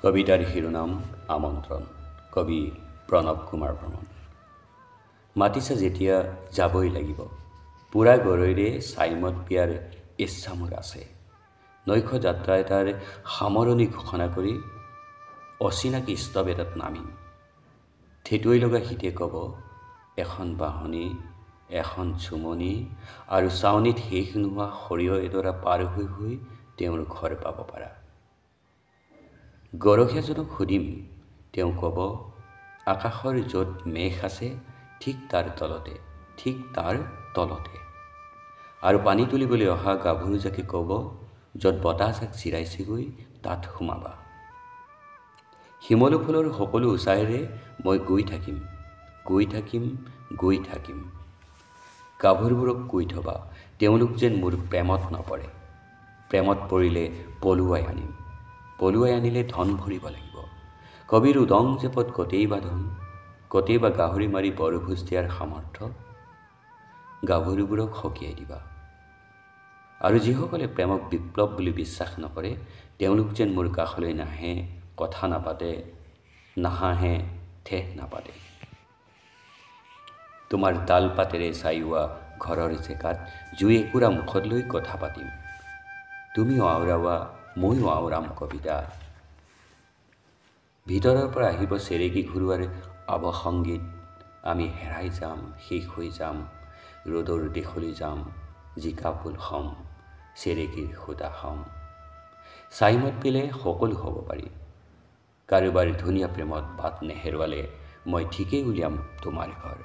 কবিতাৰ শিৰোনাম আমন্ত্ৰণ। কবি প্ৰণৱ কুমাৰ বৰ্মন। মাতিছে যেতিয়া যাবই লাগিব, পুৰা গৰৈৰে ছাইমত বিয়াৰ ইচ্ছা মোৰ আছে। নৈশ যাত্ৰা এটাৰ সামৰণি ঘোষণা কৰি অচিনাকি স্তৱ এটাত নামিম। থেতুৱাই লগা শীতে ক'ব, এখন বাহনি, এখন চুমনি আৰু চাউনিত শেষ নোহোৱা সৰিয়হ এডৰা পাৰ হৈ হৈ তেওঁৰ ঘৰ পাব পাৰা। গৰখীয়াজনক সুধিম, তেওঁ ক'ব, আকাশৰ য'ত মেঘ আছে ঠিক তাৰ তলতে। আৰু পানী তুলিবলৈ অহা গাভৰুজাকে ক'ব, য'ত বতাহজাক জিৰাইছেগৈ তাত সোমাবা। শিমলু ফুলৰ সকলো উচাহেৰে মই গৈ থাকিম। গাভৰুবোৰক কৈ থবা, তেওঁলোক যেন মোৰ প্ৰেমত নপৰে। প্ৰেমত পৰিলে পলুৱাই আনিলে ধন ভৰিব লাগিব। কবিৰ উদং জেপত কতেই বা গাহৰি মাৰি বৰভোজ দিয়াৰ সামৰ্থ্য। গাভৰুবোৰক সকীয়াই দিবা। আৰু যিসকলে প্ৰেমক বিপ্লৱ বুলি বিশ্বাস নকৰে, তেওঁলোক যেন মোৰ কাষলৈ নাহে, কথা নাপাতে, নাহাঁহে, ঠেহ নাপাতে। তোমাৰ ডাল পাতেৰে ছাইওৱা ঘৰৰ জেকাত জুই একুৰা মুখত লৈ কথা পাতিম। তুমিও আওৰাবা, ময়ো আওৰাম কবিতা। ভিতৰৰ পৰা আহিব চেৰেকী ঘূৰোৱাৰ অৱসংগীত। আমি হেৰাই যাম, শেষ হৈ যাম, ৰ'দৰ দেশলৈ যাম, জিকা ফুল হম, চেৰেকীৰ সূতা হম। ছাইমত পিলে সকলো হ'ব পাৰি। কাৰোবাৰ ধুনীয়া প্ৰেমত বাট নেহেৰুৱালে মই ঠিকেই উলিয়াম তোমাৰ ঘৰ।